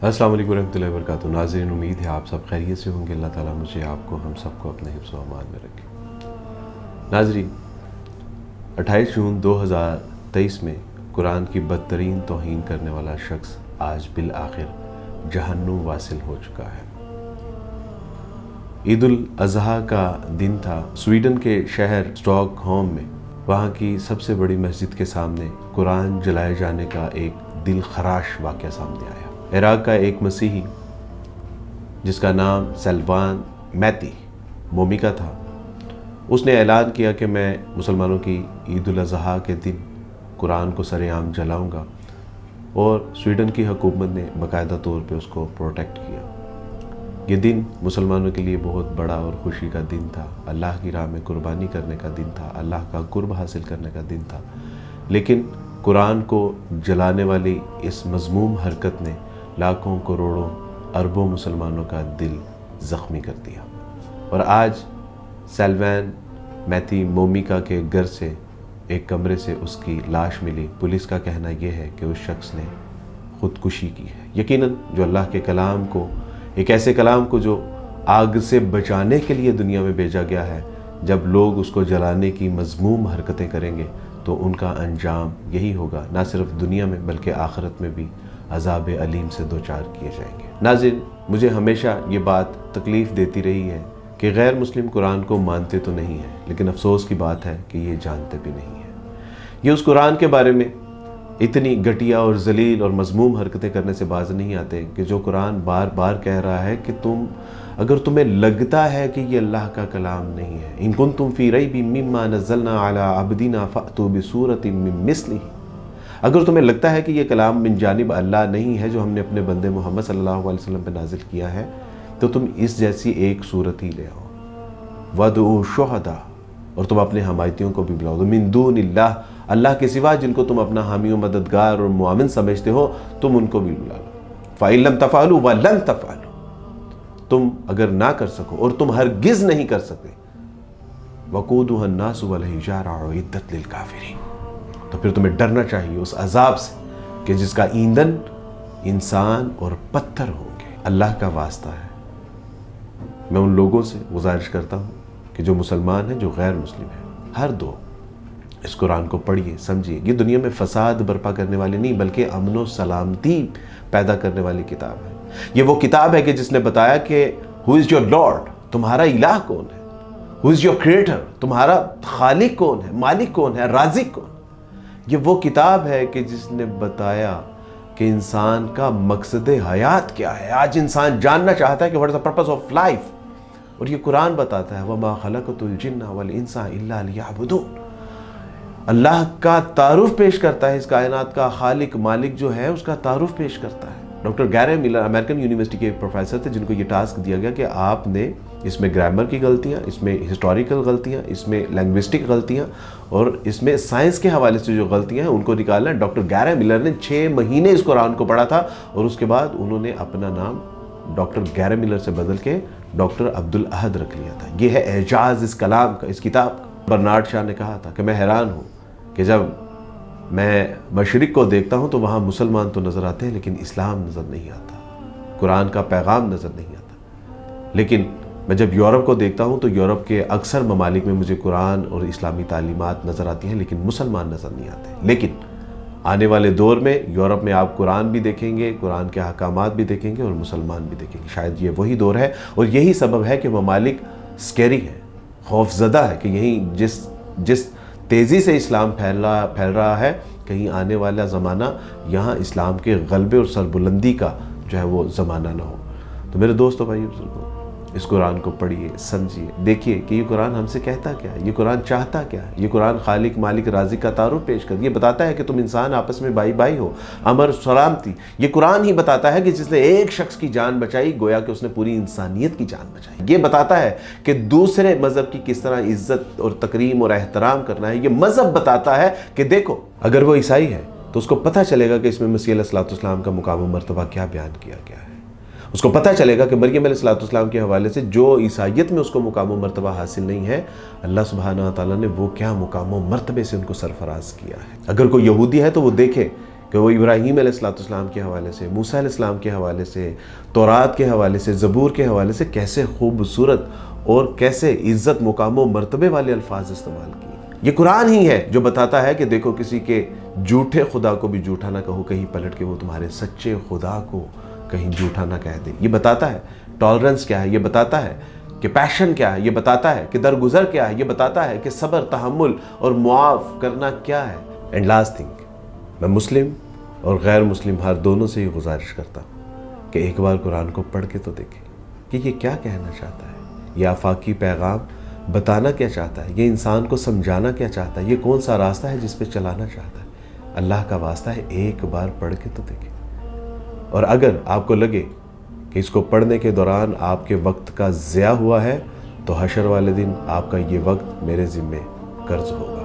अस्सलाम वालेकुम रहमतुल्लाहि व बरकातुहू। नाज़रीन, उम्मीद है आप सब खैरियत से होंगे। अल्लाह ताला मुझे, आपको, हम सबको अपने हिफ्ज़ व अमान में रखे। नाज़रीन, 28 जून 2023 में कुरान की बदतरीन तौहीन करने वाला शख्स आज बिल आखिर जहन्नुम वासिल हो चुका है। ईद उल अज़हा का दिन था। स्वीडन के शहर स्टॉकहोम में वहाँ की सबसे बड़ी मस्जिद के सामने कुरान जलाए जाने का एक दिल खराश वाक़या सामने आया। इराक़ का एक मसीही जिसका नाम सल्वान मैती मोमिका था, उसने ऐलान किया कि मैं मुसलमानों की ईद उल अज़हा के दिन कुरान को सरेआम जलाऊंगा, और स्वीडन की हुकूमत ने बाकायदा तौर पे उसको प्रोटेक्ट किया। ये दिन मुसलमानों के लिए बहुत बड़ा और खुशी का दिन था। अल्लाह की राह में कुर्बानी करने का दिन था, अल्लाह का कुर्ब हासिल करने का दिन था। लेकिन कुरान को जलाने वाली इस मज़मूम हरकत ने लाखों करोड़ों अरबों मुसलमानों का दिल ज़ख्मी कर दिया। और आज सल्वान मैती मोमिका के घर से एक कमरे से उसकी लाश मिली। पुलिस का कहना यह है कि उस शख्स ने ख़ुदकुशी की है। यकीनन जो अल्लाह के कलाम को, एक ऐसे कलाम को जो आग से बचाने के लिए दुनिया में भेजा गया है, जब लोग उसको जलाने की मज़मूम हरकतें करेंगे तो उनका अंजाम यही होगा, ना सिर्फ दुनिया में बल्कि आखिरत में भी अज़ाब अलीम से दो चार किए जाएंगे। नाज़रीन, मुझे हमेशा ये बात तकलीफ़ देती रही है कि गैर मुस्लिम कुरान को मानते तो नहीं हैं, लेकिन अफसोस की बात है कि ये जानते भी नहीं हैं। ये उस कुरान के बारे में इतनी घटिया और जलील और मज़मूम हरकतें करने से बाज नहीं आते कि जो कुरान बार बार कह रहा है कि अगर तुम्हें लगता है कि ये अल्लाह का कलाम नहीं है, इन कुंतुम फी रैबिम मिम्मा नज़्ज़लना अला अब्दिना फ़अतू बिसूरतिम मिन मिस्लिही, अगर तुम्हें लगता है कि ये कलाम मिन जानिब अल्लाह नहीं है जो हमने अपने बंदे मोहम्मद सल्लल्लाहु अलैहि वसल्लम पे नाजिल किया है, तो तुम इस जैसी एक सूरत ही ले आओ। वदउ शुहदा, और तुम अपने हमायतियों को भी बुलाओ। मिन दूनिल्लाह, अल्लाह के सिवा जिनको तुम अपना हामी व मददगार और मुआमिन समझते हो, तुम उनको भी बुला लो। फ़इन लम तफ़अलू व लन तफ़अलू, तुम अगर ना कर सको और तुम हरगिज़ नहीं कर सकते, वक़ूदुहा अन्नासु वल हिजारा उइद्दत लिल काफ़िरीन, तो फिर तुम्हें डरना चाहिए उस अजाब से कि जिसका ईंधन इंसान और पत्थर होंगे। अल्लाह का वास्ता है, मैं उन लोगों से गुजारिश करता हूँ कि जो मुसलमान हैं, जो गैर मुस्लिम हैं, हर दो इस कुरान को पढ़िए, समझिए। ये दुनिया में फसाद बर्पा करने वाली नहीं बल्कि अमन व सलामती पैदा करने वाली किताब है। ये वो किताब है कि जिसने बताया कि हु इज़ योर लॉर्ड, तुम्हारा इलाह कौन है, हु इज़ योर क्रिएटर, तुम्हारा खालिक कौन है, मालिक कौन है, राज़िक कौन। ये वो किताब है कि जिसने बताया कि इंसान का मकसद हयात क्या है। आज इंसान जानना चाहता है कि what is the purpose of life, और ये कुरान बताता है वमा खलक़तुल जिन्ना वल इंसा इल्ला लियअबुदून। अल्लाह का तारुफ पेश करता है, इस कायनात का खालिक मालिक जो है उसका तारुफ पेश करता है। डॉक्टर गैरे मिलर अमेरिकन यूनिवर्सिटी के एक प्रोफेसर थे जिनको ये टास्क दिया गया कि आपने इसमें ग्रामर की गलतियाँ, इसमें हिस्टोरिकल गलतियाँ, इसमें लैंग्विस्टिक गलतियाँ और इसमें साइंस के हवाले से जो गलतियाँ हैं उनको निकालना है। डॉक्टर गैरे मिलर ने 6 महीने इस कुरान को पढ़ा था और उसके बाद उन्होंने अपना नाम डॉक्टर गैरे मिलर से बदल के डॉक्टर अब्दुल अहद रख लिया था। ये है एजाज़ इस कलाम का, इस किताब का। बर्नार्ड शॉ ने कहा था कि मैं हैरान हूँ कि जब मैं मशरिक़ को देखता हूँ तो वहाँ मुसलमान तो नज़र आते हैं लेकिन इस्लाम नज़र नहीं आता, कुरान का पैगाम नज़र नहीं आता। लेकिन मैं जब यूरोप को देखता हूँ तो यूरोप के अक्सर ममालिक में मुझे कुरान और इस्लामी तालीमात नज़र आती हैं लेकिन मुसलमान नज़र नहीं आते। लेकिन आने वाले दौर में यूरोप में आप कुरान भी देखेंगे, कुरान के अहकामात भी देखेंगे और मुसलमान भी देखेंगे। शायद ये वही दौर है और यही सबब है कि ममालिक स्कैरी है, खौफज़दा है कि यहीं जिस तेज़ी से इस्लाम फैल रहा है, कहीं आने वाला ज़माना यहाँ इस्लाम के गलबे और सरबुलंदी का जो है वो ज़माना ना हो। तो मेरे दोस्तों, भाई बुजुर्गों, इस कुरान को पढ़िए, समझिए, देखिए कि ये कुरान हमसे कहता क्या है, ये कुरान चाहता क्या है। ये कुरान खालिक मालिक राज़िक का तारुफ पेश कर, ये बताता है कि तुम इंसान आपस में भाई भाई हो, अमर सलामती। ये कुरान ही बताता है कि जिसने एक शख्स की जान बचाई गोया कि उसने पूरी इंसानियत की जान बचाई। ये बताता है कि दूसरे मज़हब की किस तरह इज़्ज़त और तकरीम और एहतराम करना है। ये मज़हब बताता है कि देखो, अगर वो ईसाई है तो उसको पता चलेगा कि इसमें मसीह अलैहिस्सलाम का मुकाम व मर्तबा क्या बयान किया गया है। उसको पता चलेगा कि मरियम अलैहिस्सलाम के हवाले से जो ईसाइयत में उसको मुकाम व मर्तबा हासिल नहीं है, अल्लाह सुब्हानहू व तआला ने वो क्या मुकाम व मर्तबे से उनको सरफराज किया है। अगर कोई यहूदी है तो वो देखे کہ وہ ابراہیم علیہ السلام کے حوالے سے، موسیٰ علیہ السلام کے حوالے سے، تورات کے حوالے سے، زبور کے حوالے سے کیسے خوبصورت اور کیسے عزت، مقام و مرتبے والے الفاظ استعمال کیے۔ یہ قرآن ہی ہے جو بتاتا ہے کہ دیکھو کسی کے جھوٹے خدا کو بھی جھوٹا نہ کہو، کہیں پلٹ کے وہ تمہارے سچے خدا کو کہیں جھوٹا نہ کہہ دے۔ یہ بتاتا ہے ٹالرنس کیا ہے، یہ بتاتا ہے کہ پیشن کیا ہے، یہ بتاتا ہے کہ درگزر کیا ہے، یہ بتاتا ہے کہ صبر، تحمل اور معاف کرنا کیا ہے۔ اینڈ لاسٹ تھنگ، میں مسلم اور غیر مسلم ہر دونوں سے یہ گزارش کرتا ہوں کہ ایک بار قرآن کو پڑھ کے تو دیکھیں کہ یہ کیا کہنا چاہتا ہے، یہ آفاقی پیغام بتانا کیا چاہتا ہے، یہ انسان کو سمجھانا کیا چاہتا ہے، یہ کون سا راستہ ہے جس پہ چلانا چاہتا ہے۔ اللہ کا واسطہ ہے ایک بار پڑھ کے تو دیکھیں، اور اگر آپ کو لگے کہ اس کو پڑھنے کے دوران آپ کے وقت کا ضیاع ہوا ہے تو حشر والے دن آپ کا یہ وقت میرے ذمے قرض ہوگا۔